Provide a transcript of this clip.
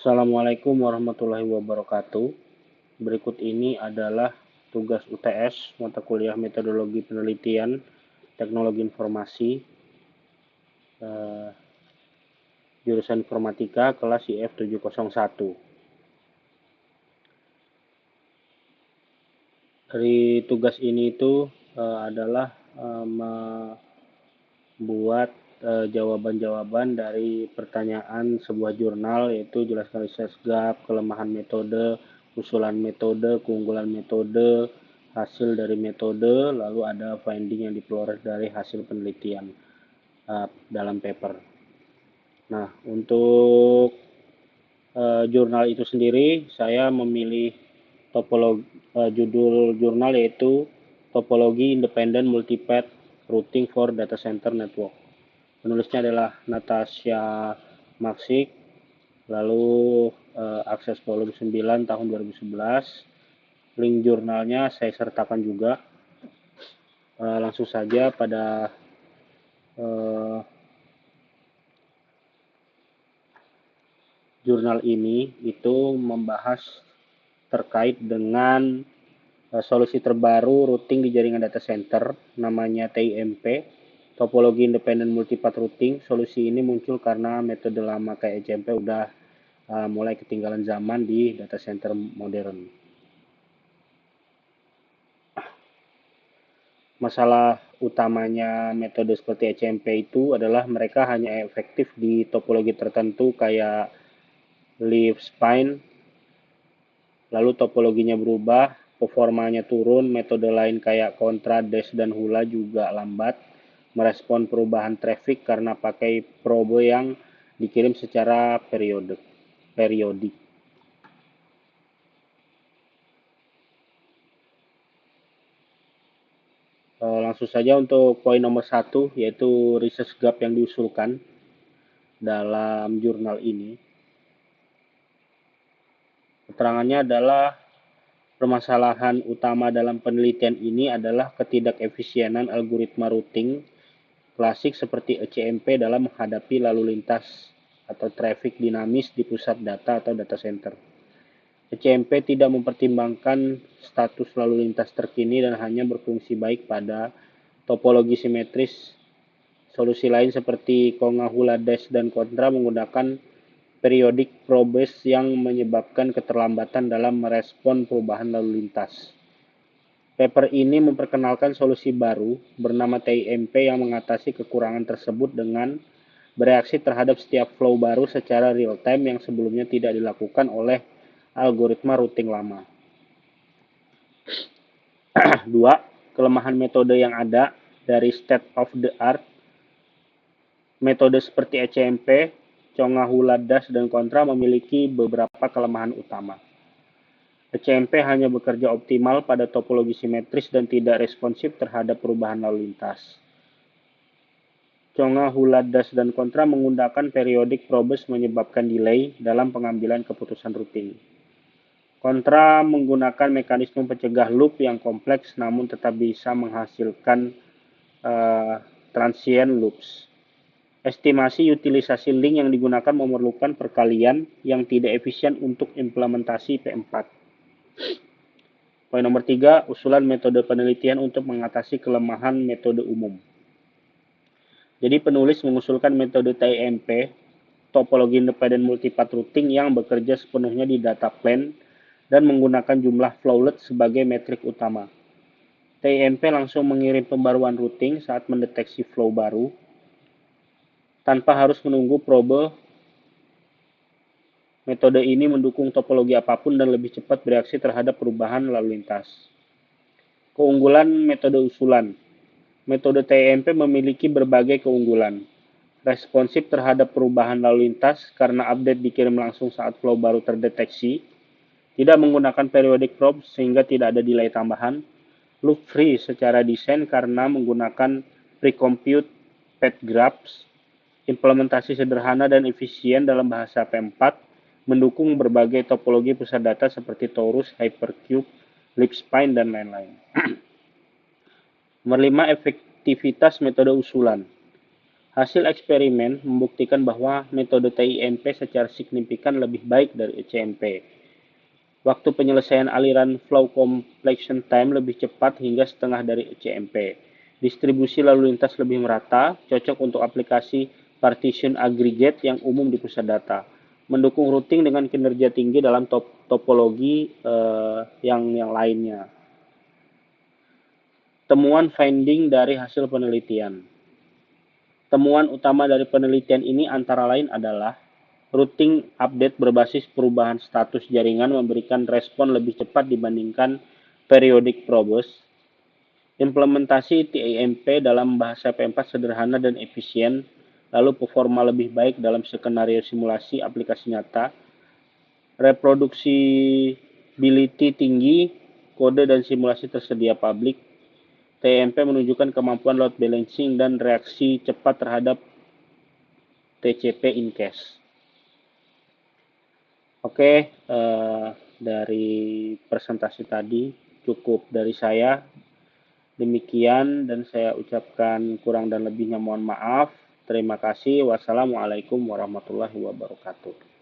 Assalamualaikum warahmatullahi wabarakatuh. Berikut ini adalah tugas UTS mata kuliah Metodologi Penelitian Teknologi Informasi, jurusan Informatika kelas IF 701. Dari tugas ini itu adalah membuat jawaban-jawaban dari pertanyaan sebuah jurnal, yaitu jelaskan research gap, kelemahan metode, usulan metode, keunggulan metode, hasil dari metode, lalu ada finding yang diperoleh dari hasil penelitian dalam paper. Nah, untuk jurnal itu sendiri, saya memilih judul jurnal yaitu Topologi Independent Multipath Routing for Data Center Network. Penulisnya adalah Natasha Maksik, lalu akses volume 9 tahun 2011. Link jurnalnya saya sertakan juga. Langsung saja pada jurnal ini itu membahas terkait dengan solusi terbaru routing di jaringan data center, namanya TIMP, topologi independent multipath routing. Solusi ini muncul karena metode lama kayak ECMP udah mulai ketinggalan zaman di data center modern. Masalah utamanya metode seperti ECMP itu adalah mereka hanya efektif di topologi tertentu kayak leaf spine, lalu topologinya berubah, performanya turun, metode lain kayak kontra, dash, dan hula juga lambat merespon perubahan traffic karena pakai probe yang dikirim secara periodik. Langsung saja untuk poin nomor 1, yaitu research gap yang diusulkan dalam jurnal ini. Keterangannya adalah permasalahan utama dalam penelitian ini adalah ketidakefisienan algoritma routing klasik seperti ECMP dalam menghadapi lalu lintas atau traffic dinamis di pusat data atau data center. ECMP tidak mempertimbangkan status lalu lintas terkini dan hanya berfungsi baik pada topologi simetris. Solusi lain seperti Konga, Hula, Dash, dan Kontra menggunakan periodic probes yang menyebabkan keterlambatan dalam merespon perubahan lalu lintas. Paper ini memperkenalkan solusi baru bernama TIMP yang mengatasi kekurangan tersebut dengan bereaksi terhadap setiap flow baru secara real time yang sebelumnya tidak dilakukan oleh algoritma routing lama. 2. Kelemahan metode yang ada dari state of the art. Metode seperti ECMP, Conga, Hula, Dash, dan Kontra memiliki beberapa kelemahan utama. ECMP hanya bekerja optimal pada topologi simetris dan tidak responsif terhadap perubahan lalu lintas. Conga, Hula, Dash, dan Kontra menggunakan periodic probes menyebabkan delay dalam pengambilan keputusan routing. Kontra menggunakan mekanisme pencegah loop yang kompleks namun tetap bisa menghasilkan transient loops. Estimasi utilisasi link yang digunakan memerlukan perkalian yang tidak efisien untuk implementasi P4. Poin nomor 3, usulan metode penelitian untuk mengatasi kelemahan metode umum. Jadi penulis mengusulkan metode TIMP, topologi independent multipath routing yang bekerja sepenuhnya di data plane dan menggunakan jumlah flowlet sebagai metrik utama. TIMP langsung mengirim pembaruan routing saat mendeteksi flow baru, tanpa harus menunggu probe. Metode ini mendukung topologi apapun dan lebih cepat bereaksi terhadap perubahan lalu lintas. Keunggulan metode usulan. Metode TIMP memiliki berbagai keunggulan. Responsif terhadap perubahan lalu lintas karena update dikirim langsung saat flow baru terdeteksi. Tidak menggunakan periodic probe sehingga tidak ada delay tambahan. Loop free secara desain karena menggunakan pre-compute path graphs. Implementasi sederhana dan efisien dalam bahasa P4, mendukung berbagai topologi pusat data seperti torus, hypercube, leaf spine, dan lain-lain. Nomor 5, efektivitas metode usulan. Hasil eksperimen membuktikan bahwa metode TIMP secara signifikan lebih baik dari ECMP. Waktu penyelesaian aliran flow completion time lebih cepat hingga setengah dari ECMP. Distribusi lalu lintas lebih merata, cocok untuk aplikasi partition aggregate yang umum di pusat data. Mendukung routing dengan kinerja tinggi dalam topologi yang lainnya. Temuan finding dari hasil penelitian. Temuan utama dari penelitian ini antara lain adalah routing update berbasis perubahan status jaringan memberikan respon lebih cepat dibandingkan periodic probes. Implementasi TIMP dalam bahasa P4 sederhana dan efisien, lalu performa lebih baik dalam skenario simulasi aplikasi nyata. Reproducibility tinggi, kode dan simulasi tersedia publik. TIMP menunjukkan kemampuan load balancing dan reaksi cepat terhadap TCP in cache. Oke, dari presentasi tadi cukup dari saya. Demikian dan saya ucapkan kurang dan lebihnya mohon maaf. Terima kasih. Wassalamualaikum warahmatullahi wabarakatuh.